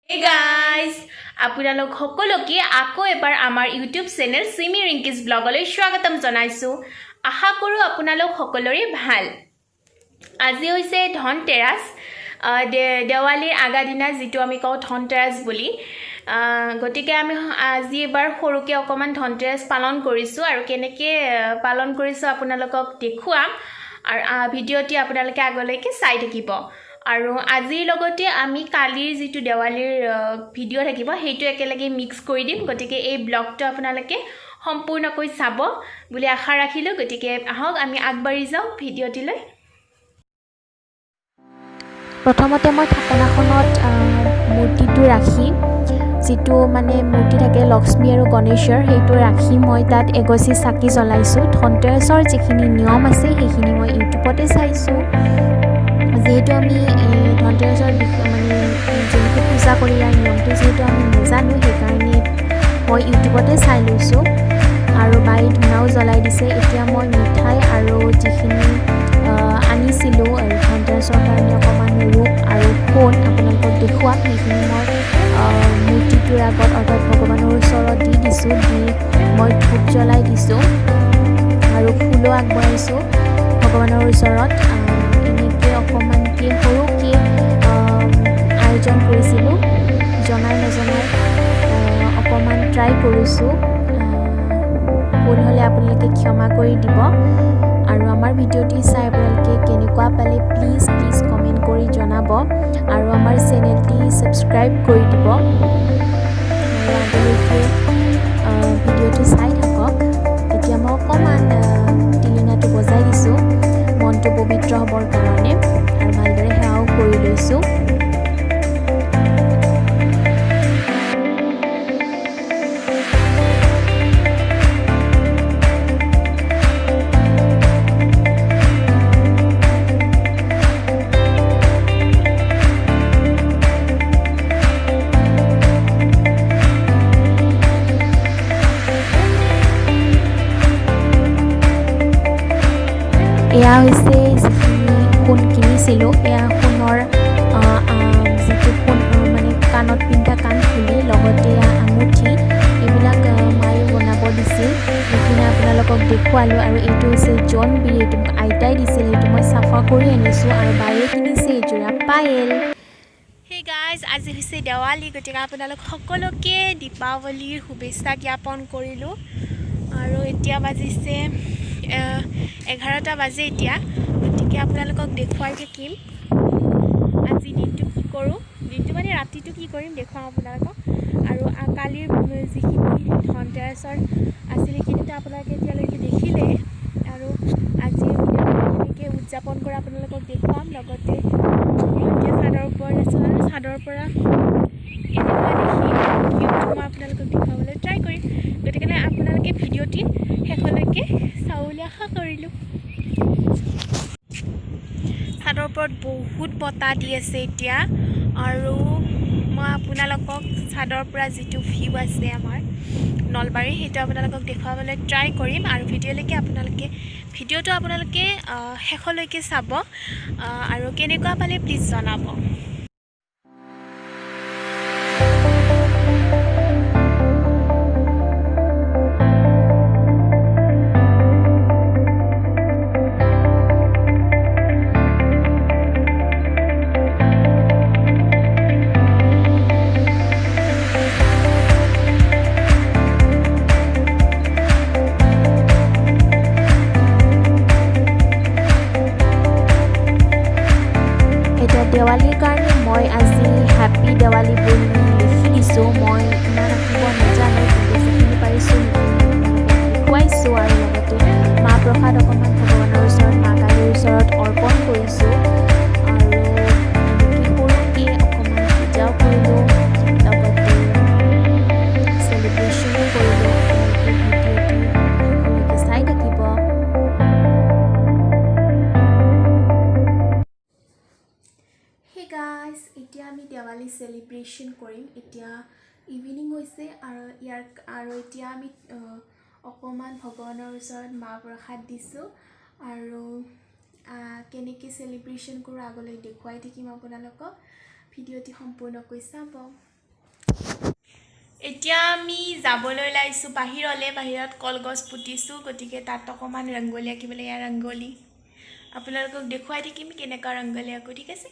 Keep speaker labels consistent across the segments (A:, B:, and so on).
A: Hey guys, আপোনালোক সকলোকে আকৌ এবাৰ আমাৰ ইউটিউব চেনেল সিমি ৰিংকিজ ব্লগলৈ স্বাগতম জনাইছো। আশা কৰো আপোনালোক সকলোৰে ভাল। আজি হৈছে ধনতেৰাস, দেৱালীৰ আগা দিনা যেটো আমি কওঁ ধনতেৰাস বুলি। গতিকে আমি আজি এবাৰ সৰুকে অকমান ধনতেৰাস পালন কৰিছো আৰু কেনেকে পালন কৰিছো আপোনালোকক দেখুৱাম আৰু ভিডিঅ'টি আপোনালোকে আগলৈকে চাই থাকিব। আৰু আজিৰ লগতে আমি কালিৰ যেটো দেৱালীৰ ভিডিঅ' থাকিব হেইটো একেলগে মিক্স কৰি দিম। গতিকে এই ব্লগটো আপোনালোকে সম্পূৰ্ণকৈ চাব বুলি আশা ৰাখিলো। গতিকে আহক আমি আগবাঢ়ি যাওঁ ভিডিঅ'টিলৈ।
B: প্ৰথমতে মই থাপনাখনত মূৰ্তিটো ৰাখি যেটো মানে মূৰ্তি থাকে লক্ষ্মী আৰু গণেশৰ হেইটো ৰাখি মই তাত এগছি চাকি জ্বলাইছো। ধনতেৰাসৰ যিখিনি নিয়ম আছে হেখিনি মই ইউটিউবতে চাইছো। যেহেতু আমি ধনতেৰাসৰ মানে যেনেকৈ পূজা কৰি ইয়াৰ নিয়মটো যেহেতু আমি নাজানো সেইকাৰণে মই ইউটিউবতে চাই লৈছোঁ। আৰু বাই ধূনাও জ্বলাই দিছে। এতিয়া মই মিঠাই আৰু যিখিনি আনিছিলোঁ আৰু ধনতেৰাসৰ কাৰণে অকণমান ৰূপ আৰু সোণ আপোনালোকক দেখুৱাম সেইখিনি মই মূৰ্তিটোৰ আগত অৰ্থাৎ ভগৱানৰ ওচৰত দি দিছোঁ। দি মই ধূপ জ্বলাই দিছোঁ আৰু ফুলো আগবঢ়াইছোঁ ভগৱানৰ ওচৰত। অকণমানকৈ সৰুকৈ আয়োজন কৰিছিলোঁ, জনাই নজনাই অকণমান ট্ৰাই কৰিছোঁ। ভুল হ'লে আপোনালোকে ক্ষমা কৰি দিব। আৰু আমাৰ ভিডিঅ'টি চাই আপোনালোকে কেনেকুৱা পালে প্লিজ কমেণ্ট কৰি জনাব আৰু আমাৰ চেনেলটি ছাবস্ক্ৰাইব কৰি দিব আৰু আগলৈকে ভিডিঅ'টো চাই থাকক। এতিয়া মই অকণমান টিলিনাটো বজাই দিছোঁ মনটো পবিত্ৰ হ'বৰ কাৰণে আৰু ভালদৰে সেৱাও কৰি লৈছোঁ। এয়া হৈছে যিখিনি সোণ কিনিছিলোঁ। এয়া সোণৰ যিটো সোণ মানে কাণত পিন্ধা কাণফুলি লগতে আঙুঠি এইবিলাক মায়ে বনাব দিছিল। সেইখিনি আপোনালোকক দেখুৱালোঁ। আৰু এইটো হৈছে জোনবিৰি, এইটো আইতাই দিছিল, সেইটো মই চাফা কৰি আনিছোঁ। আৰু বায়ে কিনিছে এযোৰা পায়েল।
A: Hey guys, আজি হৈছে দেৱালী। গতিকে আপোনালোক সকলোকে দীপাৱলীৰ শুভেচ্ছা জ্ঞাপন কৰিলোঁ। আৰু এতিয়া বাজিছে 11টা বাজে এতিয়া। গতিকে আপোনালোকক দেখুৱাই থাকিম আজি দিনটো কি কৰোঁ, দিনটো মানে ৰাতিটো কি কৰিম দেখুৱাম আপোনালোকক। আৰু কালিৰ যিখিনি ধনতেৰাসৰ আছিল সেইখিনিতো আপোনালোকে এতিয়ালৈকে দেখিলে। আৰু আজিৰ কেনেকৈ উদযাপন কৰা আপোনালোকক দেখুৱাম। লগতে এতিয়া চাদৰ ওপৰত আছোঁ আৰু চাদৰ পৰা কেনেকুৱা দেখি ভিউটো মই আপোনালোকক দেখুৱাবলৈ ট্ৰাই কৰিম। গতিকে আপোনালোকে ভিডিঅ'টি শেষলৈকে চাব বুলি আশা কৰিলোঁ। চাদৰ ওপৰত বহুত বতাহ দি আছে এতিয়া। আৰু মই আপোনালোকক চাদৰ পৰা যিটো ভিউ আছে আমাৰ নলবাৰী সেইটো আপোনালোকক দেখুৱাবলৈ ট্ৰাই কৰিম। আৰু ভিডিঅ'টো আপোনালোকে শেষলৈকে চাব আৰু কেনেকুৱা পালে প্লিজ জনাব।
B: দেৱালীৰ কাৰণে মই আজি হেপী দেৱালী বুলি লিখি দিছোঁ। মই ইমান আঁকিব নাজানো, কিন্তু যিখিনি পাৰিছোঁ দেখুৱাইছোঁ। আৰু লগতে মাহ প্ৰসাদ অকণমান ভগৱানৰ ওচৰত মা কালীৰ ওচৰত অৰ্পণ কৰিছোঁ। আৰু এনেকৈ সৰুকৈ অকণমান পূজাও কৰিলোঁ, লগতে চেলিব্ৰেশ্যনো কৰিলোঁ। ভিডিঅ'টি শেষলৈকে চাই থাকিব। গাইজ, এতিয়া আমি দেৱালী চেলিব্ৰেশ্যন কৰিম। এতিয়া ইভিনিং হৈছে আৰু এতিয়া আমি অকণমান ভগৱানৰ ওচৰত মাহ প্ৰসাদ দিছোঁ। আৰু কেনেকৈ চেলিব্ৰেশ্যন কৰোঁ আগলৈ দেখুৱাই থাকিম আপোনালোকক। ভিডিঅ'টি সম্পূৰ্ণকৈ চাব।
A: এতিয়া আমি যাবলৈ ওলাইছোঁ বাহিৰলৈ। বাহিৰত কলগছ পুতিছোঁ, গতিকে তাত অকণমান ৰংগলী আঁকিবলৈ, এয়া ৰংগলী আপোনালোকক দেখুৱাই থাকিম কেনেকুৱা ৰংগলী আঁকো, ঠিক আছে?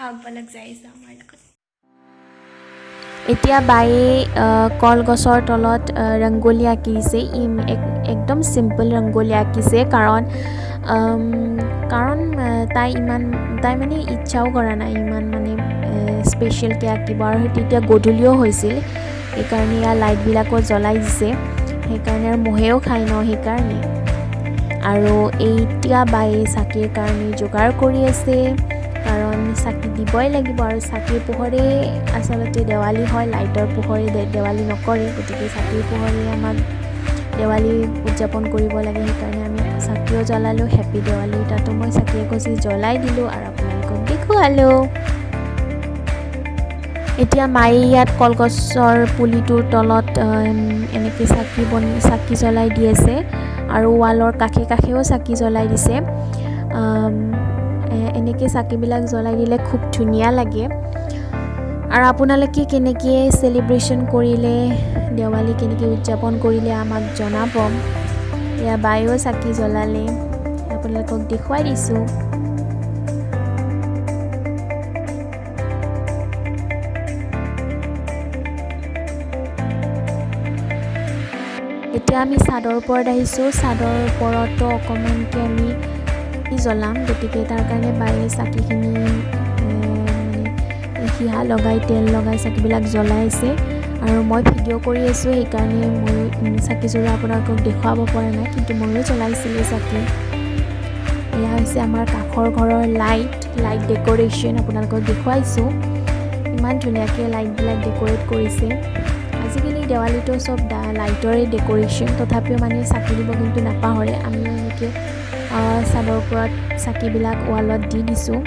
A: আহক বলক যাই যাওঁ আমাৰ লগত।
B: এতিয়া বায়ে কলগছৰ তলত ৰংগলী আঁকিছে। একদম চিম্পল ৰংগলী আঁকিছে, কাৰণ তাই মানে ইচ্ছাও কৰা নাই ইমান মানে স্পেচিয়েলকৈ আঁকিব, আৰু তেতিয়া গধূলিও হৈছিল, সেইকাৰণে ইয়াৰ লাইটবিলাকো জ্বলাই দিছে, সেইকাৰণে আৰু মহেও খাই ন, সেইকাৰণে। আৰু এতিয়া বায়ে চাকিৰ কাৰণে যোগাৰ কৰি আছে, কাৰণ চাকি দিবই লাগিব, আৰু চাকিৰ পোহৰে আচলতে দেৱালী হয়, লাইটৰ পোহৰে দেৱালী নকৰে, গতিকে চাকিৰ পোহৰে আমাক দেৱালী উদযাপন কৰিব লাগে, সেইকাৰণে আমি চাকিও জ্বলালোঁ। হেপী দেৱালী। তাতো মই চাকি এগছি জ্বলাই দিলোঁ আৰু আপোনালোকক দেখুৱালোঁ। এতিয়া মায়ে ইয়াত কলগছৰ পুলিটোৰ তলত এনেকৈ চাকি জ্বলাই দি আছে, আৰু ৱালৰ কাষে কাষেও চাকি জ্বলাই দিছে। এনেকৈ চাকিবিলাক জ্বলাই দিলে খুব ধুনীয়া লাগে। আৰু আপোনালোকে কেনেকৈ চেলিব্ৰেশ্যন কৰিলে, দেৱালী কেনেকৈ উদযাপন কৰিলে আমাক জনাব। এয়া বায়েও চাকি জ্বলালে, আপোনালোকক দেখুৱাই দিছোঁ। এতিয়া আমি চাদৰ ওপৰত আহিছোঁ। চাদৰ ওপৰতো অকণমানকৈ আমি জ্বলাম, গতিকে তাৰ কাৰণে বায়ে চাকিখিনি সিহা লগাই, তেল লগাই চাকিবিলাক জ্বলাইছে, আৰু মই ভিডিঅ' কৰি আছোঁ, সেইকাৰণে মই চাকি জ্বলোৱা আপোনালোকক দেখুৱাব পৰা নাই, কিন্তু ময়ো জ্বলাইছিলোঁ চাকি। এয়া হৈছে আমাৰ কাষৰ ঘৰৰ লাইট ডেক'ৰেশ্যন, আপোনালোকক দেখুৱাইছোঁ। ইমান ধুনীয়াকৈ লাইটবিলাক ডেক'ৰেট কৰিছে। আজিকালি দেৱালীটো চব লাইটৰে ডেক'ৰেশ্যন, তথাপিও মানে চাকি দিব কিন্তু নাপাহৰে। আমিও এনেকৈ চাদৰ ওপৰত চাকিবিলাক ৱালত দি দিছোঁ।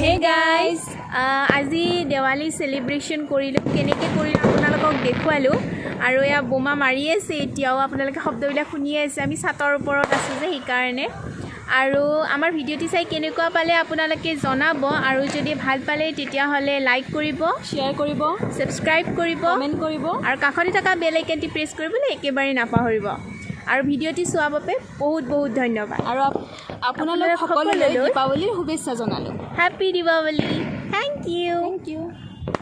B: হে গাইজ, আজি দেৱালী চেলিব্ৰেশ্যন কৰিলোঁ, কেনেকৈ কৰিলোঁ আপোনালোকক দেখুৱালোঁ। আৰু এয়া বোমা মাৰি আছে, এতিয়াও আপোনালোকে শব্দবিলাক শুনিয়ে আছে। আমি ছাতৰ ওপৰত আছোঁ যে, সেইকাৰণে। আৰু আমাৰ ভিডিঅ'টি চাই কেনেকুৱা পালে আপোনালোকে জনাব, আৰু যদি ভাল পালে তেতিয়াহ'লে লাইক কৰিব, শ্বেয়াৰ কৰিব, ছাবস্ক্ৰাইব কৰিব, কমেণ্ট কৰিব, আৰু কাষতে থকা বেল আইকনটি প্ৰেছ কৰিবলৈ একেবাৰে নাপাহৰিব। আৰু ভিডিঅ'টি চোৱাৰ বাবে বহুত বহুত ধন্যবাদ। আৰু আপোনালোক সকলোলৈ দীপাৱলীৰ শুভেচ্ছা জনালোঁ। হেপী দীপাৱলী। Thank U.